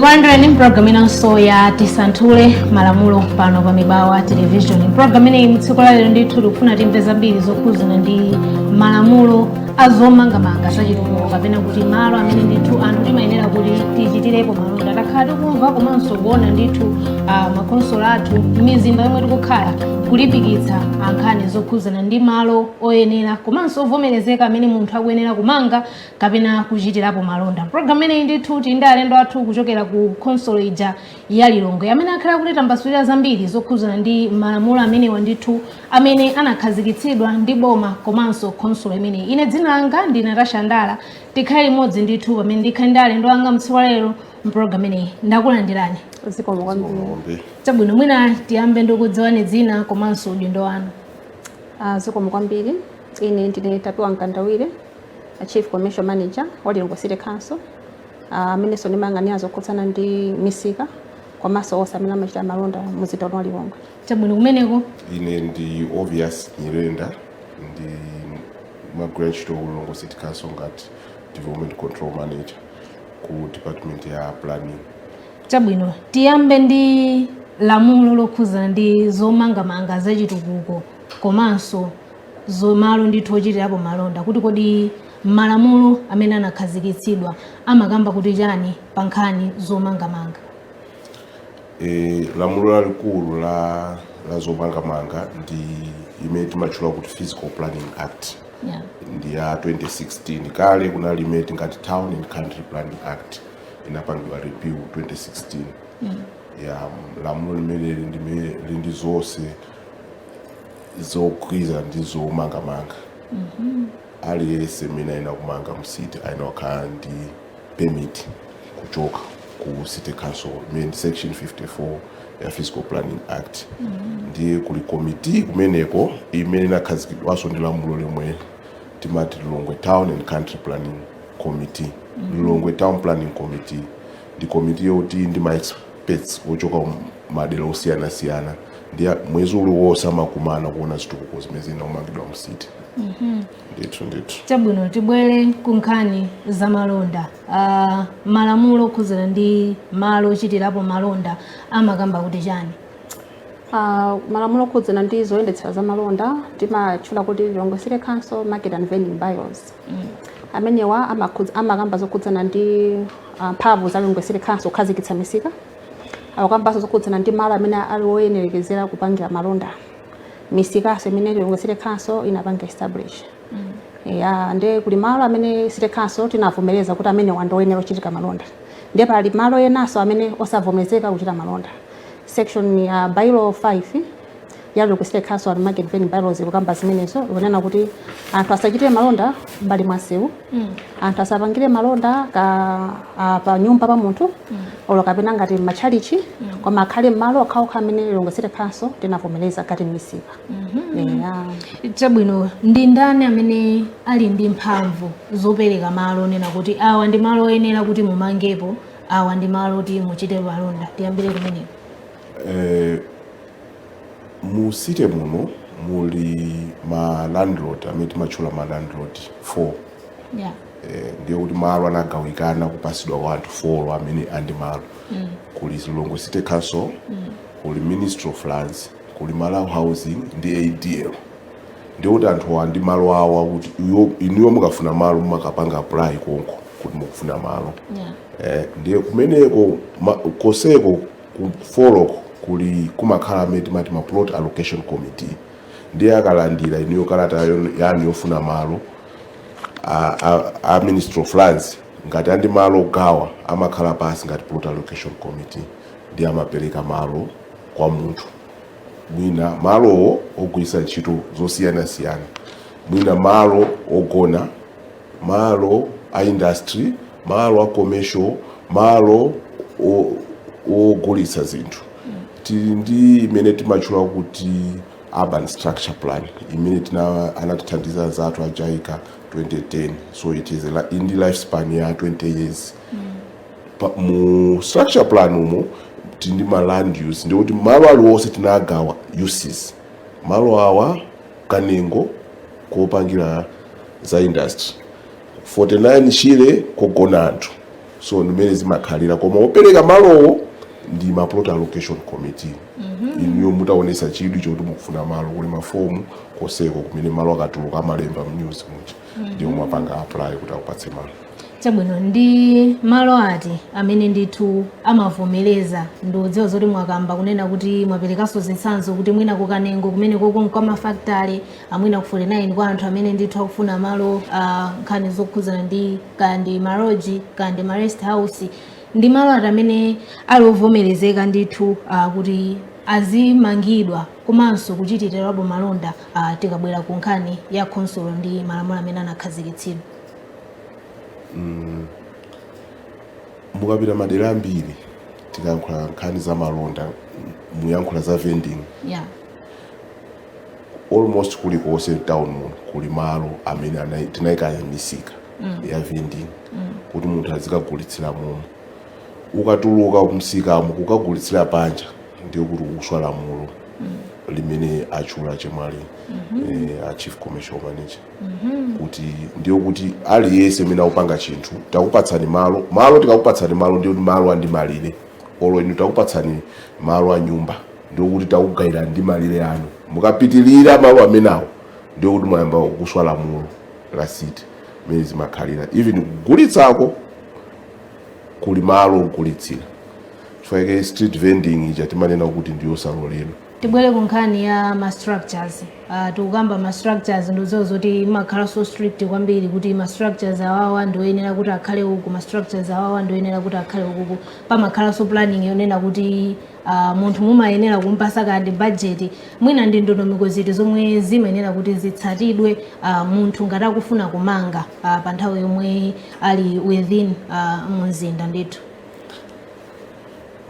Ndikulandirani program inanso ya Tisanthule Malamulo pano pa Mibawa Television. Program ineyi tsiku la lero ndithu tikufuna timve zambiri zokhuzana ndi malamulo azomangamanga sachitukuko kapena kuti malo amene ndithu anthu timayenera kuti tichitirepo malonda. Takhala tikumva komanso kuona ndithu makonsolo athu m'mizinda yomwe tikukhala kulimbikitsa ankhani zokhuzana ndi malo oyenera komanso ovomerezeka amene munthu akuyenera kumanga kapena kuchitirapo malonda. Program ineyi ndithu ndi alendo athu kuchokera ku konsolo ija ya Lilongwe amene akhala kutitambasulira zambiri zokhuzana ndi malamulo amenewa ndithu amene anakhazikitsidwa ndi boma komanso konsolo imeneyi. Ine dzina langa ndi Natasha Ndala, tikhale limodzi ndithu pamene ndikhale ndi alendo anga mtsiku lero mprogram ineyi. Ndakulandirani. Chabwino mwina tiyambe ndikudziwani dzina komanso udindo wanu. Zikomo kwambiri. Ine ndine Tapiwa Nkandawire, Chief Commercial Manager wa Lilongwe City Council. Amene ndimayang'anira zokhudzana ndi misika komanso onse amene amachita malonda mumzinda wa Lilongwe. Chabwino kumeneko. Ine ndi Obvious Nyirenda, ndi magranch to Lilongwe City Council ngati Development Control Manager ku Department ya Planning. Chabwino tiyambe ndi lamulo lokhuzana ndi zomangamanga zachitukuko komanso zomalo ndithu ochitirapo malonda kuti kodi malamulo amene anakhazikitsidwa amakamba kuti chani pa nkhani zomangamanga. Lamulo lalikulu la zomangamanga ndi imene timatchula kuti Physical Planning Act. Yeah. Ndi ya 2016. Kale kuna limeti ngati Town and Country Planning Act inapangidwa review 2016. Ya lamulo limene lindi zonse zokwiza ndi zomangamanga. Aliyense amene ayina kumanga msiti ayina kukhala ndi permit kuchoka ku City Council imene section 54 ya Physical Planning Act. Ndiye kuli committee kumeneko imene inakhazikitwaso ndi lamulo lomwe timati Lilongwe Town and Country Planning Committee. Lilongwe Town Planning Committee ndi committee yoti ndi ma experts ochoka madera osiyana-siyana ndi mwezi uliwonse amakumana kuona zitukuko zimene zinaumangidwa msiti. Ndithu. Chabwino tibwere ku nkhani za malonda. Malamulo okhuzana ndi malo ochitirapo malonda amakamba kuti chani? Malamulo okhuzana ndi zoyendetsera za malonda timatchula kuti Lilongwe City Council Market and Vending Bylaws. Amenewa amakamba zokhudzana ndi mphamvu za Lilongwe City Council kukhazikitsa misika. Akambanso zokhudzana ndi malo amene ali oyenerekezera kupangira malonda. Misikaso imene Lilongwe City Council inapanga establish. Nde kuli malo amene City Council tinavomereza kuti amene wandoyenera kuchitika malonda. Ndiye pali malo enaso amene osavomerezeka kuchita malonda. Section ya bylaw 5 ya Lilongwe City Council and Market Vending Bylaws ikukamba zimenezo ikunena kuti anthu asachitire malonda mbali mwa sewu. Anthu asapangire malonda pa nyumba pa munthu olo kapena ngati machalichi koma akhale malo okhaokha amene Lilongwe City Council tinavomereza kati misika. Chabwino ndi ndani amene ali ndi mphamvu zopereka malo nena kuti awa ndi malo oyenera kuti mumangepo, awa ndi malo kuti muchite malonda? Tiyambire kumeneko. Mu city muno muli ma landlord amene timatchula ma landlord 4. Yeah. Ndiye kuti malo anagawikana kupasidwa kwa anthu 4 amene andi malo. Kuli Lilongwe City Council, kuli Ministry of Lands, kuli Malawi Housing ndi ADL. Ndiye kuti anthu andi malo awa kuti inuyo mukafuna malo mumakapanga apply konko kuti mukufuna malo. Yeah. Ndiye kumeneko koseko ku follow kuli kumakhala amene timati ma plot allocation committee. Ndiye akalandira inuyo kalata yani yofuna malo a Ministry of Lands ngati andi malo ogawa amakhala pasi ngati plot allocation committee ndiye amapereka malo kwa munthu. Mwina malo ogwisa ntchito zosiyana-siyana, mwina malo ogona, malo a industry, malo a commercial, malo ogulitsa zinthu. Ndi imene timatchula kuti urban structure plan imene anatithandiza zathu ajaika 2010, so it is in the lifespan ya 20 years. Mu structure plan umo tindi ma land use ndi kuti malo aliwonse tinagawa uses. Malo awa kanengo kopangira za industry, 49 chile kogona anthu, so ndimene zimakhalira koma opereka malowo ndi ma plot allocation committee inuyo mutaonesa chidwi choti mukufuna malo kuli mafomu koseko kumene malo akatuluka amalemba mnews muja ndiyo mwapanga apply kuti akupatse malo. Chabwino, ndi malo ati amene ndithu amavomereza ndodziwa zoti mwakamba kunena kuti mwaperekanso zitsanzo kuti mwina kukanengo kumene kwa mafactory amwina ku 49 kwa anthu amene ndithu akufuna malo nkhani zokhudzana ndi kandi maroji kandi ma rest house, ndi malo ati amene alovomerezeka ndithu kuti azimangidwa komanso kuchititirwapo malonda tikabwera ku nkhani ya khonsolo ndi malamulo amene anakhazikitsidwa. Mukapita madera ambiri tikayankhula nkhani za malonda muyankhula za vending, almost kulikonse town muno kuli malo amene tinayika misika ya vending kuti munthu azikagulitsira momwe. Ukatuluka msikamo kukagulitsira panja ndiyo kuti ukuswa lamulo limene achula chemwali a chief commercial manager kuti ndiyo kuti aliyense amene akupanga chinthu takupatsani malo tikakupatsani malo ndiyo malo andimalire olo inu takupatsani malo a nyumba ndiyo kuti takugayira ndi malire anu mukapitilira malo amenawo ndiyo kuti mwayamba kuswa lamulo la city mene zimakhalira even kugulitsako kuli malo ogulitsira chifukwa street vending ija timanena kuti ndiyo saloledwa. Tibwere ku nkhani ya ma structures, tikukamba ma structures ndozo zoti makhala so strict kwambiri kuti ma structures awawa ndoyenera kuti akhale uku, ma structures awawa ndoyenera kuti akhale uku, pamakhala so planning yonena kuti munthu mumayenera kumpasa kandi budget mwina ndi ndondomeko ziti zomwe zimayenera kuti zitsatidwe munthu ngati akufuna kumanga pa nthawi yomwe ali within mumzinda ndithu.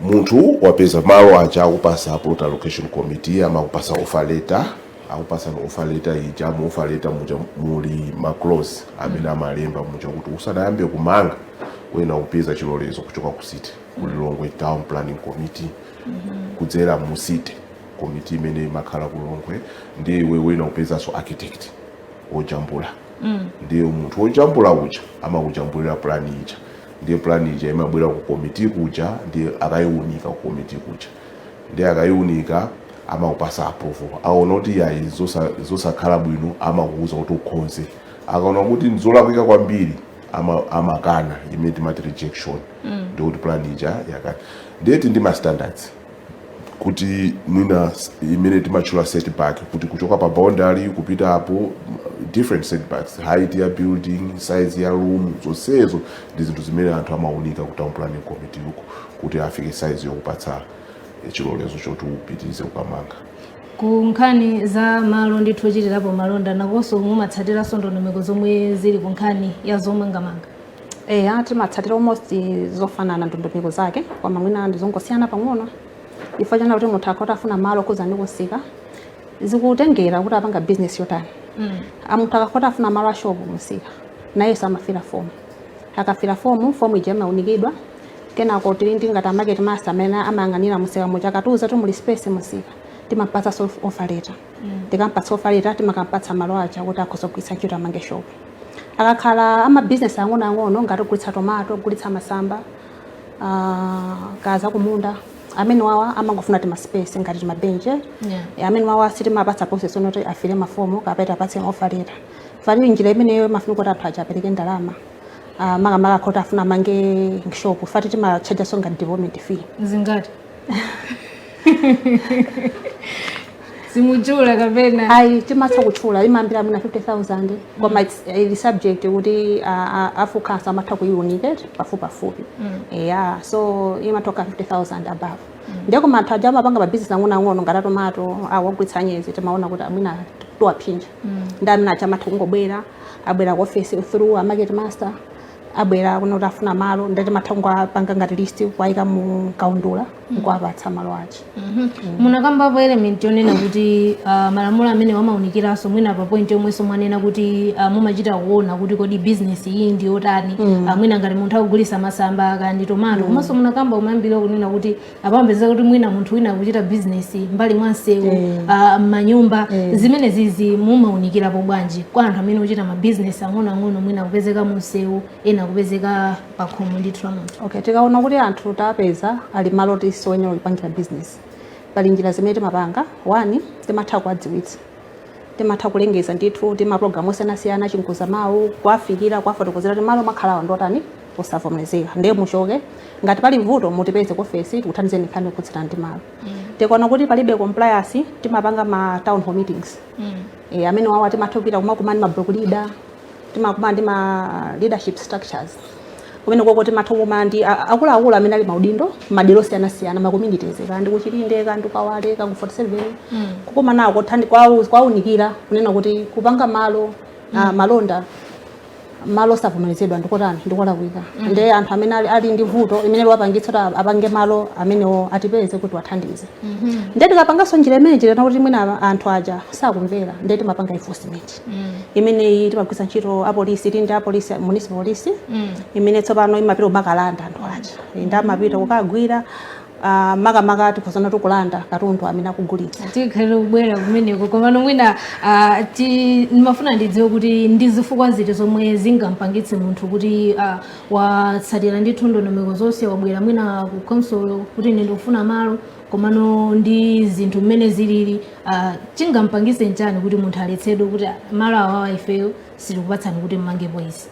Munthu wapeza malo aja akupasa plot allocation committee amakupasa offer letter, akupasa offer letter ija mu offer letter muja muli ma clause amene amalemba muja kuti usanayambe kumanga wena upeza chilolezo kuchoka ku city kulilongwe town planning committee kudzera mu city committee imene makhala kulongwe ndiye wena upeza so architect ojambula ndiye munthu ojambula uja amakujambulira plan ija ndiye plan ija imabwera ku committee kuja ndiye akayiunika ku committee kuja ndiye akayiunika amakupasa approval aona kuti yayi zosakhala bwino amakuuza kuti ukhonze akaona kuti nzolakwika kwambiri amakana imene timati rejection ndiye kuti plan ija yakati ndiye ndi ma standards kuti mwina imene timachula setback kuti kuchoka pa boundary kupita apo different setbacks, height ya building, size ya room, zonsezo ndi zinthu zimene anthu amaunika ku town planning committee uko kuti afike size yokupatsa chilolezo choti upitirize ukamanga. Ku nkhani za malo ndithu ochitirapo malonda nakonso mumatsatiraso ndondomeko zomwe zili ku nkhani ya zomangamanga. Timatsatira almost zofanana ndondomeko zake koma mwina ndizongosiyana pang'ono ifo chana kuti munthu akoti afuna malo kuza ndi kusika zikutengera kuti apanga business yotani. Munthu akakoti afuna malo a shop musika naye samafira form, akafira form ija imaunikidwa kenako tili ndi ngati market master amene amayang'anira musika muja akatiuza kuti muli space musika timapatsa offer letter tikampatsa offer letter timakampatsa malo aja kuti akuzogwiritsa ntchito amange shop. Akakhala ama business ang'ono ngati kugulitsa tomato, kugulitsa masamba, kaza kumunda amene wawa amangofuna tima space ngati tima bench amene wawa sitimapatsa process onoti afile mafomu kapeta apatse offer letter fani njira imeneyo mafuna kuti athu apereke ndalama makamaka khoti afuna amange shop fati timacharge so ngati development fee zingati simujula kapena ayi timatha kutchula imambira muna 50,000 koma it's subject kuti afukasa amatha kuyiunikate pafupi so imatoka 50,000 above ndiye koma anthu aja amapanga pa business ang'ono ngati tomato awagulitsa nyezi timaona kuti amwina tiwaphinja ndi amene aja amatha kungobwera abwera ku office through a market master abwera kuno kuti afuna malo ndati matha kungapanga ngati list kuwayika mu kaundula nkuwapatsa malo aja. Munakambapo element yonena kuti malamulo amene wamaunikiranso mwina pa point yomwenso mwanena kuti mumachita kuona kuti kodi business iyi ndi yotani mwina ngati munthu akugulitsa masamba kandi tomato komanso munakamba umayambira kunena kuti apambeza kuti mwina munthu wina akuchita business mbali mwa msewu manyumba zimene zizi mumaunikirapo bwanji kwa anthu amene ochita ma business ang'ono mwina kupezeka mu msewu ena mwina kupezeka pa khomo ndithu la munthu. Okay, tikaona kuti anthu tapeza ali malo tisowenera kupangira business, pali njira zimene timapanga. 1, timatha kuwadziwitsa, timatha kulengeza ndithu, timaprogramu osiyanasiyana, chinkuza mawu, kuwafikira, kuwafotokozera kuti malo makhalawa ndotani osavomerezeka, ndiye muchoke. Ngati pali vuto mutipeze ku ofesi tikuthandizeni nkhani yokhudzana ndi malo. Tikaona kuti palibe compliance timapanga ma town hall meetings. Amene wawa timatha kupita kumakumana ma block leader, timakumana ndi ma leadership structures, kumene koko timatha kukumana ndi akuluakulu amene ali maudindo madera osiyanasiyana, ma communities, kandi kuchilinde, kandi kawale, kandi 47, kukumana nako kwaunikira kunena kuti kupanga malo malonda malo osavomerezedwa ndikotani ndikolakwika. Ndiye anthu amene ali ndi vuto imene wapangitsa apange malo amenewo atipeze kuti wathandize. Ndiye tikapanganso njira imene tikuona kuti mwina anthu aja sakumvera, ndiye timapanga enforcement imene timagwiritsa ntchito apolisi, tindi apolisi municipal police imene tsopano imapita kumakalanda anthu aja, ndi amapita kukagwira makamaka tikuzana tukulanda katundu amene akugulitsa. Tikhalira kubwera kumeneko, komano mwina ndimafuna ndidziwe kuti ndi zifukwa ziti zomwe zingampangitse munthu kuti watsatira ndithu ndondomeko zonse, wabwera mwina ku council kuti ine ndikufuna malo, komano ndi zinthu mmene zilili, chingampangitse njani kuti munthu aletsedwe kuti malo awawa ifeyo sitikupatsani kuti mmangepo izi?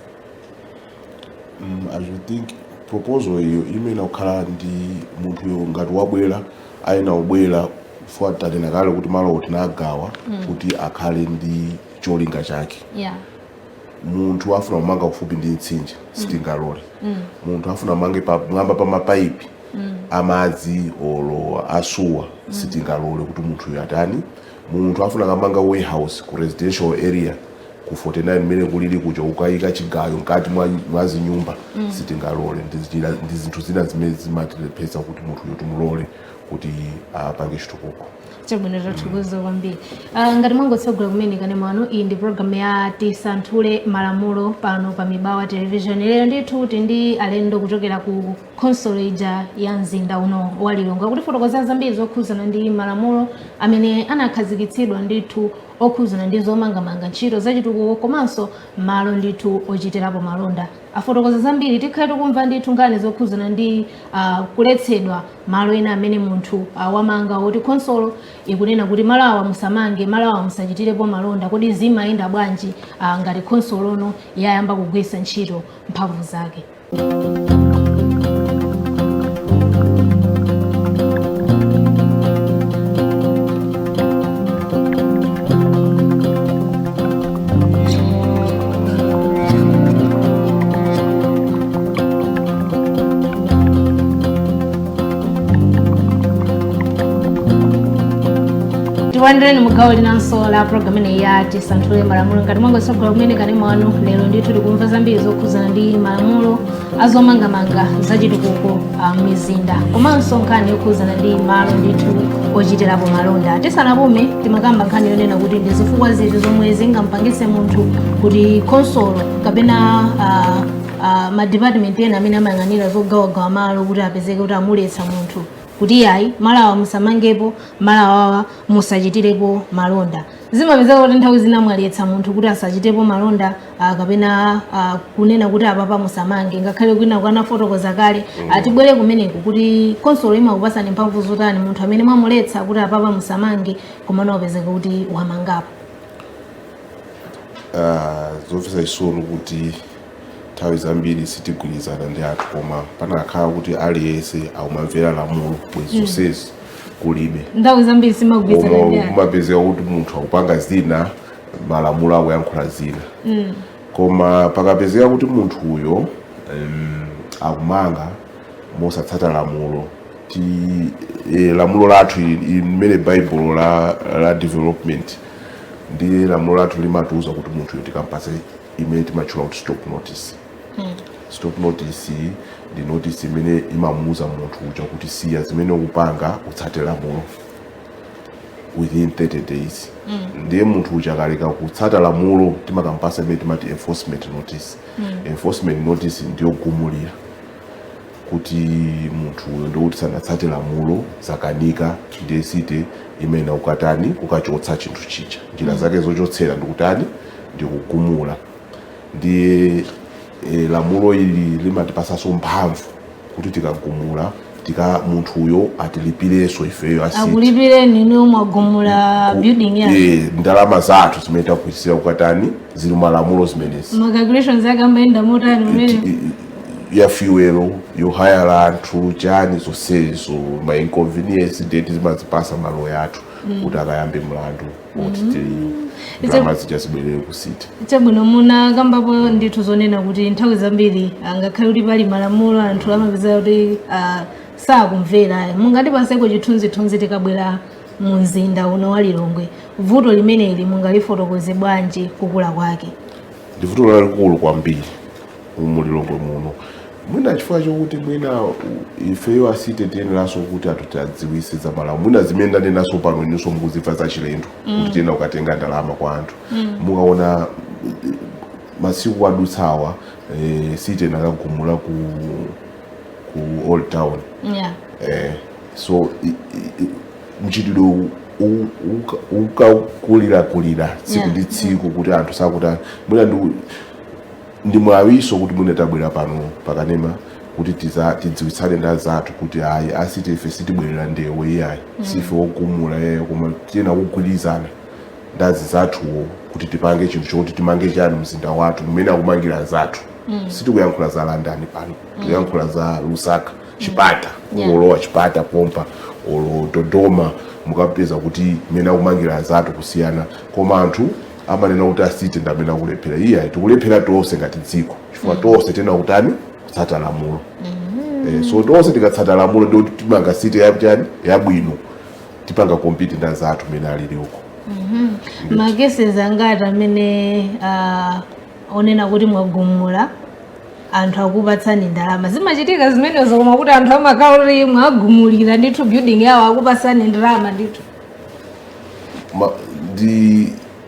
I should think proposal iyo imene kukhala ndi munthu yo ngati wabwera ayina ubwera for tatena kale kuti malo tinagawa kuti akhale ndi cholinga chake. Munthu afuna kumanga kufupi ndi mtsinje sitingalole. Munthu afuna mange ngamba pa mapaipi amadzi olo asuwa sitingalole kuti munthu yatani. Munthu afuna kamanga warehouse ku residential area ku 49 mmene kulili kuja ukayika chigayo ngati mwazi nyumba sitingalole. Ndi zinthu zina zimene zimatilepesa kuti munthu yotumulole kuti apange chitukuko. Chabwino tathokoza kwambiri. Ngati mwangotsogolera kumene kane mwano, iyi ndi program ya Tisanthule Malamulo pano pa Mibawa Television. Lero ndithu ndi alendo kuchokera ku Council ya mzinda uno wa Lilongwe kuti fotokoza zambiri zokhuzana ndi malamulo amene anakhazikitsidwa ndithu okhuzana ndi zomangamanga ntchito zachitukuko komanso malo ndithu ochitirapo malonda. Afotokoza zambiri tikhale tikumva ndithu nkhani zokhuzana ndi kuletsedwa malo ena amene munthu wamanga oti council ikunena kuti malo awa musamange, malo awa musachitirepo malonda. Kodi zimayenda bwanji ngati council ono yayamba kugwiritsa ntchito mphamvu zake? Tiwandire ni mugawo linanso la program ine ya Tisanthule Malamulo. Ngati mwangotsogolera kumene kane mwano, lero ndithu tikumva zambiri zokhuzana ndi malamulo azomangamanga zachitukuko mizinda komanso nkhani yokhuzana ndi malo ndithu ochitirapo malonda. Tisanapume timakamba nkhani yonena kuti ndi zifukwa ziti zomwe zingampangitse munthu kuti council kapena ma department ena amene amayang'anira zogawagawa malo kuti apezeke kuti amuletsa munthu kuti ayi malo awa musamangepo, malo awa musachitirepo malonda. Zimapezeka kuti nthawi zina mwaletsa munthu kuti asachitepo malonda kapena kunena kuti apapa musamange, ngakhale kwina kwanafotokoza kale. Tibwere kumeneko kuti council imakupasani mphamvu zotani munthu amene mwamuletsa kuti apapa musamange komano apezeka kuti wamangapo? Zofisa isoni kuti nthawi zambiri sitigwirizana ndi anthu, koma panakhala kuti aliyense akumamvera lamulo bwezi zonsezi kulibe. Nthawi zambiri simagwirizana ndi anthu, kumapezeka kuti munthu akupanga zina malamulo akuyankhula zina. Koma pakapezeka kuti munthu uyo akumanga mosatsata lamulo, lamulo lathu imene Bible la development ndi lamulo lathu limatiuza kuti munthu uyo tikampase imene timatchula kuti stop notice. Stop notice ndi notice imene imamuuza munthu uja kuti siya zimene ukupanga utsate lamulo within 30 days. Ndiye munthu uja akaleka kutsata lamulo timakampasa imene timati enforcement notice. Enforcement notice ndiyo kugumulira kuti munthu uyo ndikuti sanatsate lamulo zakanika, ndiye site imene ukatani ukachotsa chinthu chicha. Njira zake zochotsera ndikutani ndikugumula. Ndiye lamulo ili limatipasanso mphamvu kuti tikagumula munthuyo atilipirenso ifeyo asiti akulipireni niwo mwagumula building ya ndalama zathu zimene takuitisira kukatani zili malamulo zimenezi calculations akambayenda motani umene ya fuelo yohayala anthu chani zonsezo ma inconvenience ndeti zimazipasa malo yathu kuti akayambe mlandu kuti ndalama zichazibwerere ku city chabwino muna kambapo ndithu zonena kuti nthawi zambiri ngakhale kuti pali malamulo anthu amapeza kuti sakumvera mungatipaseko chithunzithunzi tikabwera mu mzinda uno wa Lilongwe vuto limeneli mungalifotokoze bwanji kukula kwake ndi vuto lalikulu kwambiri mu Lilongwe muno mwina chifukwa chokuti mwina ifeyo asite tiyeneranso kuti atutidziwise za malamulo mwina zimene ndanenaso pano inunso mukuzimva za chilendo kuti tiyena ukatenga ndalama kwa anthu mukaona masiku adutsawa site nakagumula ku Old Town so mchitidwe ukakulira tsiku ndi tsiku kuti anthu sakuti mwina ndi mwawiso kuti mwina tabwera pano pakanema kuti tidziwitsane nda zathu kuti ayi asiti ife sitibwerera ndewe iyayi sife wogumula yeyo koma tiyena kugwirizana ndazi zathuwo kuti tipange chinthu chokuti timange chani mzinda wathu mmene akumangira zathu sitikuyankhula za London pano tikuyankhula za Lusaka Chipata olowa Chipata pompa olo Dodoma mukapeza kuti mmene akumangira zathu kusiyana koma anthu amanena kuti asite ndamene akulephera iyayi tikulephera tonse ngati dziko chifukwa tonse tena kutani kutsata lamulo so tonse tikatsata lamulo ndio timanga site yabwino tipanga kompiti nda zathu mmene alili uko makesi zangati amene onena kuti mwagumula anthu akupatsani ndalama zimachitika zimenezo koma kuti anthu amakhala kuti mwagumulira ndithu building yawo akupatsani ndalama ndithu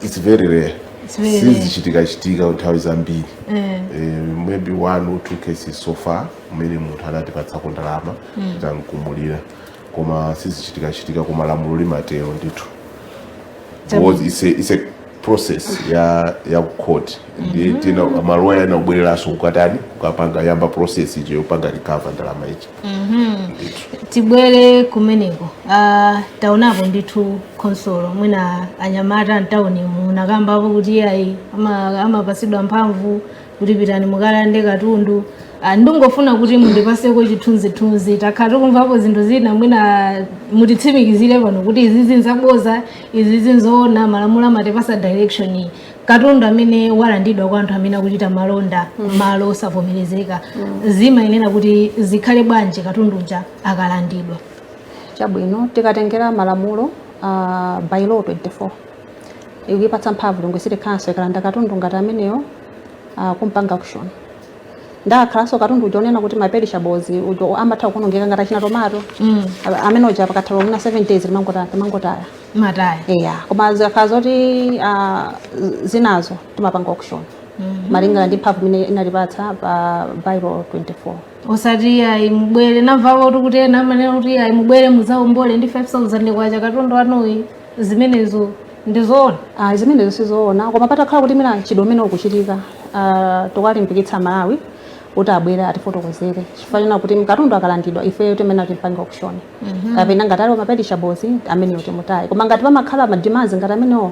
it's very rare sizichitika nthawi zambiri maybe 1 or 2 cases so far umene munthu anatipatsako ndalama tangumulira koma sizichitika koma lamulo limatero ndithu because it's a process ya court ndi tena maloya na ubwereranso kukatani kukapanga yamba process ije yopanga recover ndalama ichi tibwere kumeneko taonapo ndithu consolo mwina anyamata mtauni munakambapo kuti ayi amapasidwa mphamvu kuti pitani mukalande katundu ndingofuna kuti mundipaseko chithunzithunzi takhala tikumvapo zinthu zina mwina mutitsimikizire pano kuti izizi nzaboza izizi nzoona malamulo amatipasa direction katundu amene walandidwa kwa anthu amene akuchita malonda malo osavomerezeka zimayenera kuti zikhale bwanji katunduja akalandidwa chabwino tikatengera malamulo by law 24 ikuyipatsa mphamvu Lilongwe City Council ikalanda katundu ngati ameneyo kumpanga auction ndakhalanso katundu ujonena kuti maperishables ujo amatha kuonongeka ngati achina tomato amene uja pakatha muna 7 days limangotaya mataya koma zikakhala zoti zinazo timapanga auction malingana ndi mphamvu imene inatipatsa pa bylaw 24 osati ayi mubwere namvapo kuti ena amanena kuti ayi mubwere muzaombole ndi 5,000 kwacha katundu anoyi zimenezo ndizoona zimenezo sizoona koma patakhala kuti mina chidwi umene ukuchitika tikalimbikitsa Malawi kuti abwere atifotokozere chifukwa kuti katundu akalandidwa ifeyo timene timpanga auction kapena ngati ali maperishables ameneyo timutaye koma ngati pamakhala mademands ngati amenewo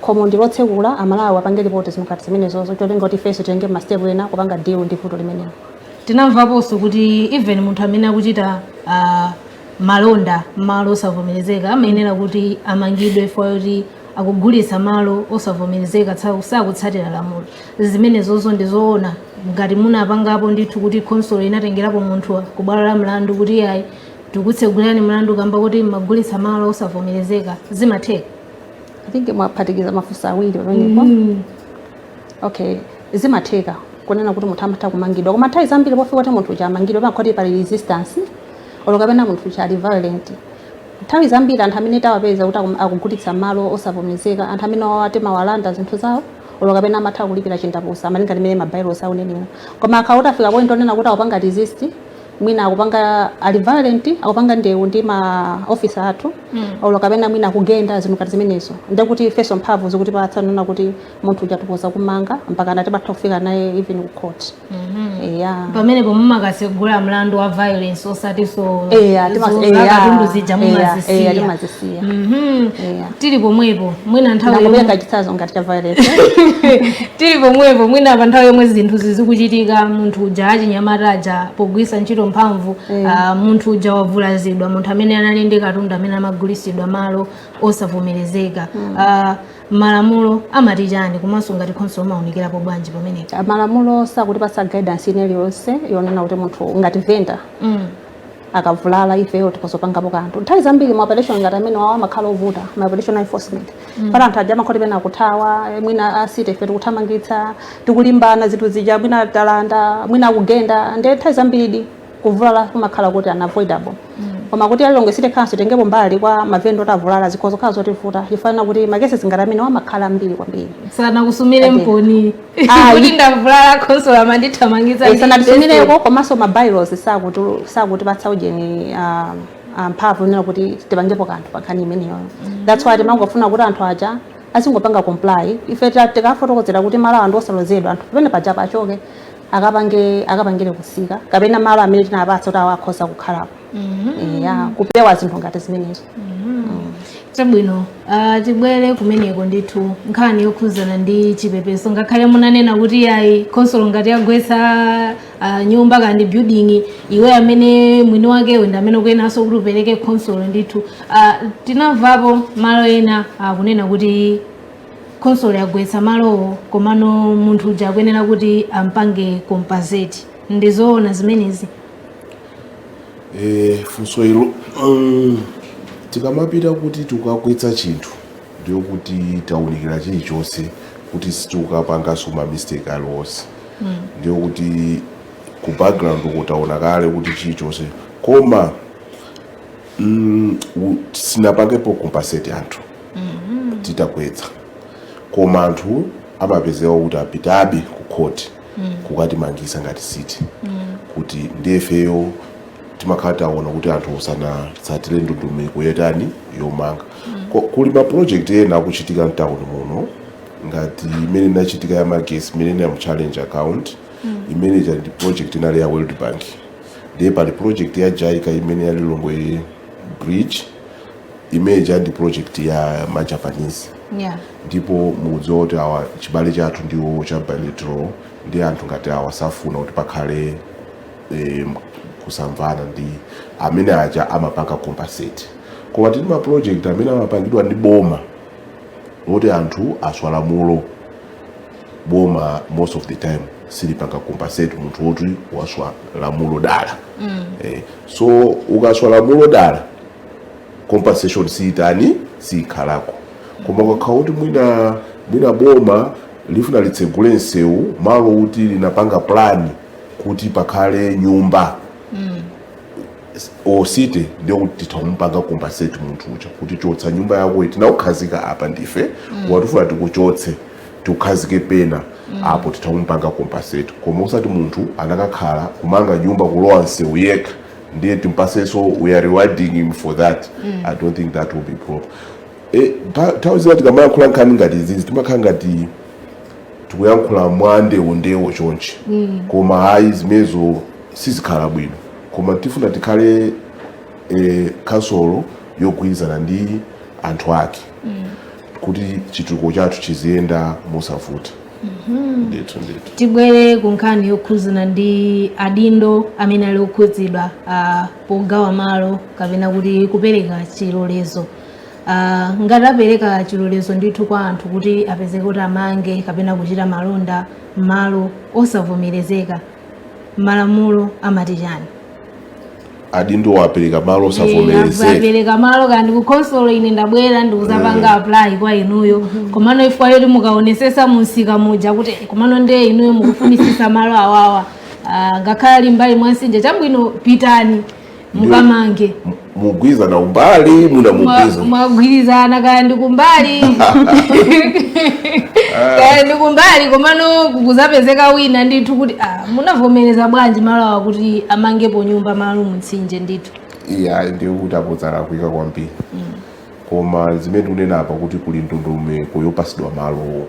khomo ndilotsekula Amalawi apange ripoti zimukati zimenezozo cholinga kuti ifeso tenge mastepu ena kupanga deal ndi vuto limenelo tinamvaponso kuti even munthu amene akuchita malonda malo osavomerezeka amayenera kuti amangidwe kuti akugulitsa malo osavomerezeka sakutsatira lamulo zimenezozo ndizoona ngati munapangapo ndithu kuti consolo inatengerapo munthu kubwalo la mlandu kuti ayi tikutsegulani mlandu kamba kuti magulitsa malo osavomerezeka zimatheka I think mwaphatikiza mafunso awiri pamenepo okay zimatheka kunena kuti munthu amatha kumangidwa koma nthawi zambiri pofika kuti munthu chamangidwa pakhoti pali resistance olokapena munthu chali violent nthawi zambiri anthu amene tawapeza kuti akugulitsa malo osavomerezeka anthu amene awatema walanda zinthu zawo olokapena amatha kulipira chindapusa amalinga limene mabylaws aunenera koma akhauti afika point onena kuti akupanga resist mwina akupanga ali violent akupanga ndewu ndi ma officer athu olokapena mwina akugenda zinthu kati zimenezo ndikuti feso mphamvu zikuti patsanana kuti munthu uchatupoza kumanga mpaka anatibatha kufika naye even ku court pamene mumakasegula mlandu wa violence osati so katundu zija mumazisiya timazisiya tili pomwepo mwina nthawi nakupeka chitsazo ngati cha violence tili pomwepo mwina pa nthawi yomwe zinthu zizikuchitika munthu uja achinyamataja pogwisa ntchito mphamvu munthu uja wavulazidwa munthu amene anali ndi katundu amene amagulisidwa malo osavomerezeka malamulo amati chani komanso ngati khonso maunikirapo bwanji pamenepo malamulo sakutipasa guidance iliyonse yonena kuti munthu ngati vendor akavulala ifeyo tipazopangapo kanthu nthawi zambiri ma operation ngati amene wawa makhala ovuta ma operation enforcement pala anthu aja amakhoti pena kuthawa mwina asite ife tikuthamangitsa tikulimbana zinthu zija mwina talanda mwina akugenda ndi nthawi zambiri kuvulala kumakhala kuti unavoidable koma kuti alilongesire khanso tengepo mbali kwa mavendo tavulala zikhozo khala zotivuta ifanira kuti makesi ngati amene wamakhala mbiri kwambiri sana kusumire mponi kuti ndavulala khonso amandithamangitsa sana tisumireko komanso mabylaws sakuti patsa ujeni mphamvu nena kuti tipangepo kanthu pankhani imeneyo that's why timangofuna kuti anthu aja azingopanga comply ife tikafotokozera kuti malo anthu osalozedwa anthu pamene paja pachoke akapangire kusika kapena malo amene tinapatsa kuti akhoza kukhalapo kupewa zinthu ngati zimenezo chabwino tibwere kumeneko ndithu nkhani yokhuzana ndi chipepeso ngakhale munanena kuti ayi khonsolo ngati yagwetsa nyumba kandi building iwe amene mwini wakewe ndi amene ukuyenaso kuti upereke khonsolo ndithu tinamvapo malo ena kunena kuti khonsolo yagwetsa malowo komano munthu uja akuyenera kuti ampange compensate ndizoona zimenezi funso ilo tikamapita kuti tikagwetsa chinthu ndiyo kuti taunikira chilichonse kuti sitikapangako ma mistake aliwonse ndiyo kuti ku background ukutaona kale kuti chilichonse koma sinapangepo compensate anthu titagwetsa koma anthu amapezewa kuti apitabe ku court kukatimangisa ngati city kuti ndefeyo timakhala taona kuti anthu osanatsatire ndondomeko yetani yomanga kuli ma project ena akuchitika mtawuni muno ngati imene inachitika ya magesi imene ya challenge account imene ndi project inali ya World Bank ndiye pali project ya Jaika imene ya Lilongwe Bridge imene ndi project ya ma Japanese ndipo mudzoti awa chibale chathu ndiwo cha bilateral ndi anthu ngati awa safuna kuti pakhale kusamvana ndi amene aja amapanga compensate koma tili ma project amene amapangidwa ndi boma kuti anthu aswala mulo boma most of the time silipanga compensate munthu woti waswala mulo dala so ukaswala mulo dala compensation siitani sikhalako koma kakhala kuti mwina boma lifuna litsegule nsewu malo kuti linapanga plani kuti pakhale nyumba osite ndiyo kuti titampanga compensate munthu uja kuti chotsa nyumba yako tinaukhazika apa ndife watufuna tikuchotse tikukhazike pena apo titampanga compensate koma usati munthu anakakhala kumanga nyumba kulowa nsewu yekha ndiye timpasenso we are rewarding him for that I don't think that will be proper nthawi zina tikamayankhula nkhani ngati izizi timakhala ngati tikuyankhula mwandewo chonchi koma hayi zimenezo sizikhala bwino koma tifuna tikhale khonsolo yogwirizana ndi anthu ake kuti chitukuko chathu chiziyenda mosavuta ndithu tibwere ku nkhani yokhuzana ndi adindo amene ali okhudzidwa pogawa malo kapena kuti kupereka chilolezo ngati apereka chilolezo ndithu kwa anthu kuti apezeke kuti amange kapena kuchita malonda malo osavomerezeka malamulo amati chani adindo apereka malo osavomerezeka apereka malo kandi ku khonsolo ine ndabwera ndikuzapanga apply kwa inuyo komano ifwa yoti mukaonesesa munsika muja kuti komano ndiye inuyo mukufunisisa malo awawa ngakhala ali mbali mwansinja chabwino pitani mukamange mugwirizana umbali mwagwirizana kandi kumbali kandi kumbali komano kukuzapezeka wina ndithu kuti munavomereza bwanji malo awa kuti amangepo nyumba malo mutsinje ndithu iya ndiyo kuti apodzana kuika kwambiri koma zimene tunena apa kuti kuli ndondomeko yopasidwa malo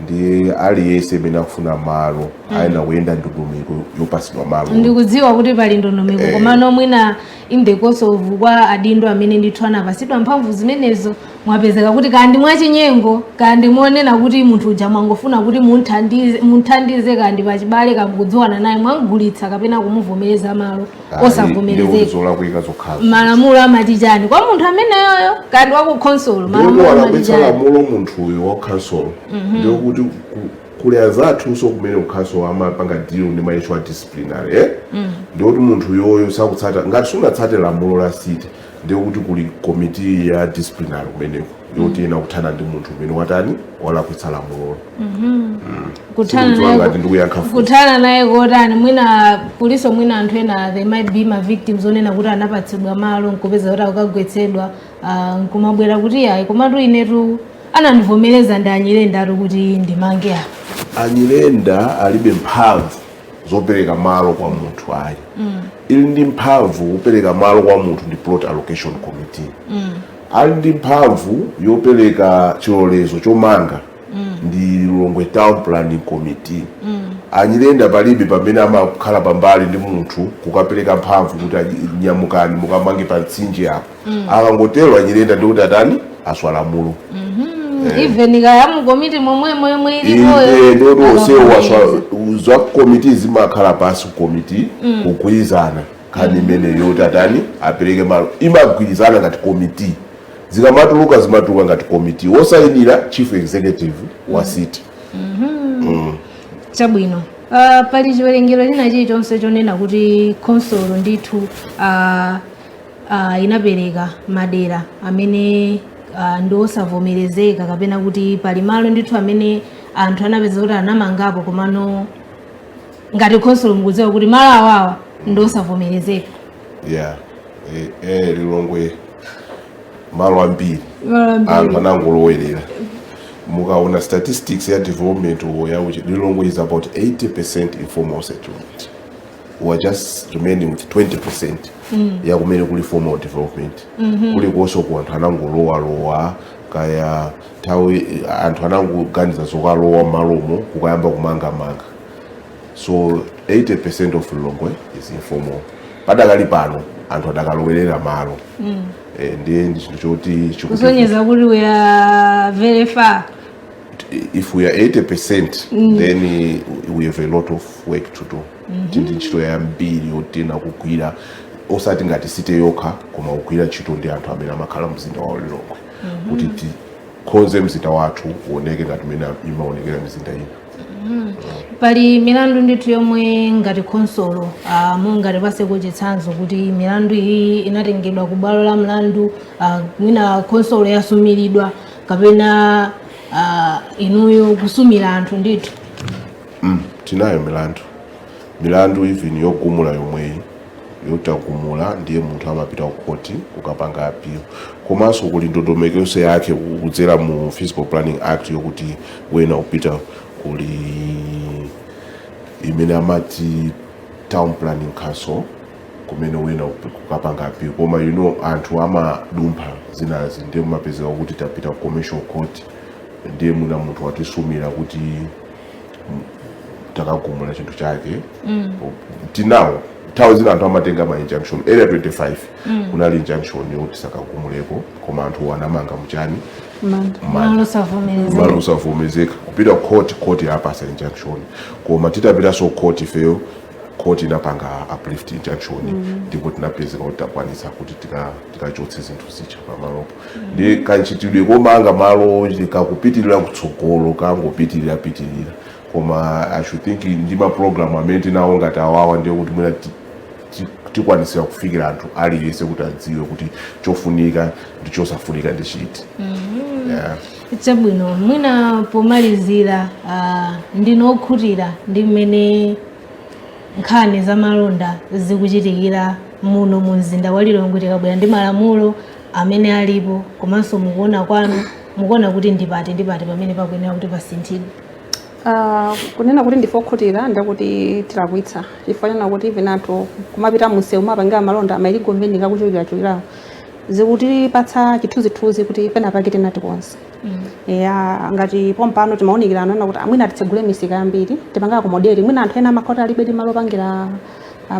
ndi aliyense amene akufuna malo ayenera kuyenda ndondomeko yopasidwa malo. Ndikudziwa kuti pali ndondomeko komano mwina in the course of kwa adindo amene ndithu anapasidwa mphamvu zimenezo mwapezeka kuti kandi mwachinyengo kandi monena kuti munthu uja mwangofuna kuti munthandize kandi pachibale kakudziwana naye mwamgulitsa kapena kumuvomereza malo osavomerezeka. Malamulo amati chani kwa munthu ameneyoyo kandi wakukhonsolo malamulo amati chani? Malamulo munthuyo wa council ndikuti kuli azathu so kumene ukhaso amapanga deal ndi maisho a disciplinary ndikuti munthu yoyo sakutsata ngati sunatsate lamulo la city ndikuti kuli committee ya disciplinary kumeneko yoti ena kuthana ndi munthu umene watani walakwitsa lamulo. Kuthana naye kotani mwina poliso mwina anthu ena they might be ma victims onena kuti anapatsidwa malo nkupeza kuti akagwetsedwa nkumabwera kuti ayi komatu inetu anandivomereza ndi Anyirenda kuti ndimange apa. Anyirenda alibe mphamvu zopereka malo kwa munthu ayi. Ili ndi mphamvu kupereka malo kwa munthu ndi plot allocation committee. Ali ndi mphamvu yopereka chilolezo chomanga ndi Lilongwe Town Planning Committee. Anyirenda palibe pamene amakhala pambali ndi munthu kukapereka mphamvu kuti nyamukani mukamange pa mtsinje apo. Akangotero Anyirenda ndikuti atani aswalamulo. Even kaya mkomiti momwe ilipoyo za komiti zimakhala pasi komiti kugwirizana kani imene yoti atani apereke malo imagwirizana ngati komiti zikamatuluka zimatuluka ngati komiti osayinira chief executive wa city. Chabwino pali chiwerengero china chilichonse chonena kuti khonsolo ndithu inapereka madera amene ndi osavomerezeka kapena kuti pali malo ndithu amene anthu anapeza kuti anamangapo komano ngati khonsolo mukudziwa kuti malo awawa ndi osavomerezeka? Lilongwe malo ambiri anthu anangolowerera. Mukaona statistics ya development ya Lilongwe is about 80% informal settlement. We are just remaining with 20% ya kumene kuli formal development. Kuli koso ku anthu anangolowa kaya tawi anthu anangoganiza zokalowa malomo kukayamba kumanga. So 80% of Lilongwe is informal. Padakali pano anthu adakalowerera malo. Ndiye chinthu choti kusonyeza kuti we are very far. If we are 80%, then we have a lot of work to do. Tindi ntchito yambiri yotina kugwira osati ngati city yokha koma kugwira ntchito ndi anthu amene amakhala mzinda wa Lilongwe kuti tikonze mzinda wathu uoneke ngati mmene imaonekera mzinda ina. Pali milandu ndithu yomwe ngati khonsolo ngati paseko chitsanzo kuti milandu iyi inatengedwa ku bwalo la mlandu mwina khonsolo yasumiridwa kapena inuyo kusumira anthu ndithu? Tinayo milandu even yogumula yomweyi yotagumula ndiye munthu amapita ku court kukapanga appeal. Komanso kuli ndondomeko yonse yake kudzera mu Physical Planning Act yokuti wena upita kuli imene amati Town Planning Council kumene wena kukapanga appeal. Koma anthu amadumpha zinazi ndiye mumapezeka kuti tapita ku commercial court ndiye muna munthu watisumira kuti takagumula chinthu chake. Tinawo nthawi zina anthu amatenga ma injunction area 25 kunali injunction yoti sakagumuleko koma anthu anamanga mchani malo osavomerezeka kupita court yapasa injunction koma titapita so court ifeyo court inapanga uplift injunction ndipo tinapezeka kuti takwanisa kuti tikachotse zinthu zicha pamalopo. Ndi kanchitidwe komanga malo kakupitirira kutsogolo kangopitirira koma I should think ndima program amene tinawo ngati awawa ndiye kuti mwina tikwanisira kufikira anthu aliyense kuti adziwe kuti chofunika ndi chosafunika ndi chiti. Chabwino mwina pomalizira ndinokhutira ndi mmene nkhani za malonda zikuchitikira muno mu mzinda wa Lilongwe tikabwera ndi malamulo amene alipo komanso mukuona kwanu mukuona kuti ndipati pamene pakuyenera kuti pasinthidwe? Kunena kuti ndifokhutira ndakuti tilakwitsa chifukwa chana kuti even anthu kumapita munsewu mapanga malonda amailigo mvenika kuchulira zikuti patsa chithunzithunzi kuti pena pake tinati konse. ngati pompano timaonekerana nana kuti amwina atitsegule misika yambiri tipanga akomodere mwina anthu ena makota alibe ndi malo opangira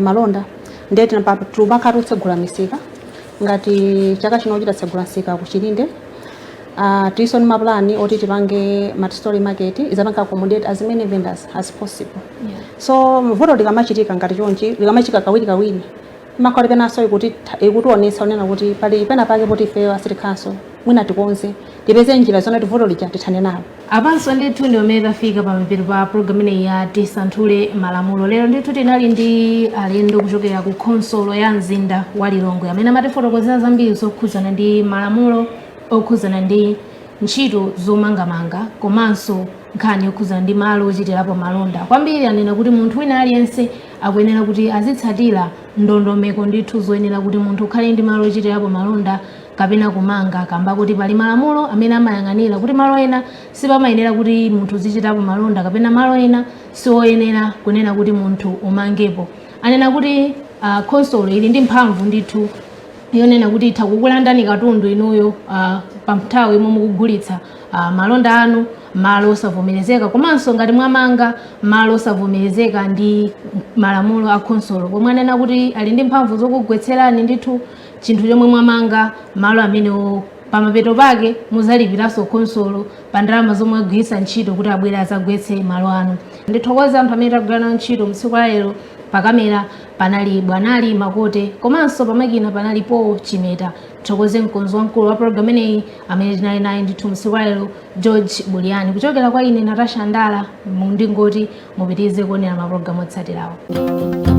malonda ndiye tupakha tutsegula misika ngati chaka chino titsegula msika ku Chilinde tiso ni mapulani oti tipange multi-story market izapanga accommodate as many vendors as possible. So voto likamachitika ngati chonchi likamachika kawiri makole penaso ikutionetsa unena kuti pali pena pake poti ife a city council mwina tikonze tipeze njira zona voto lija tithane nalo. Apanso ndithu ndi omwe tafika pamapeto pa program ineyi ya tisanthule malamulo. Lero ndithu tinali ndi alendo kuchokera ku khonsolo ya mzinda wa Lilongwe amene amatifotokozera zambiri zokhudzana ndi malamulo okhudzana ndi ntchito zomangamanga komanso nkhani yokhudzana ndi malo ochitirapo malonda. Kwambiri anena kuti munthu wina aliyense akuyenera kuti azitsatira ndondomeko ndithu zoyenera kuti munthu ukhale ndi malo ochitirapo malonda kapena kumanga kamba kuti pali malamulo amene amayang'anira kuti malo ena sipamayenera kuti munthu zichitapo malonda kapena malo ena sioyenera kunena kuti munthu umangepo. Anena kuti khonsolo ili ndi mphamvu ndithu yonena kuti itha kukulandani katundu inuyo pa nthawi imwe mukugulitsa malonda anu malo osavomerezeka komanso ngati mwamanga malo osavomerezeka ndi malamulo a khonsolo pomwe anena kuti ali ndi mphamvu zokugwetserani ndithu chinthu chomwe mwamanga malo amene pamapeto pake muzalipiranso khonsolo pa ndalama zomwe agwiritsa ntchito kuti abwere azagwetse malo anu. Ndithokoza anthu amene tagwirana ntchito mtsiku la lero. Pa kamera panali Bwanali Makote komanso pamakina panali Po Chimeta. Thokoze mkonzi wamkulu wa program ineyi amene tinali naye ndithu mtsiku la lero George Buliani. Kuchokera kwa ine Natasha Ndala ndingoti mupitirize kuonera mapulogalamu otsatirawo.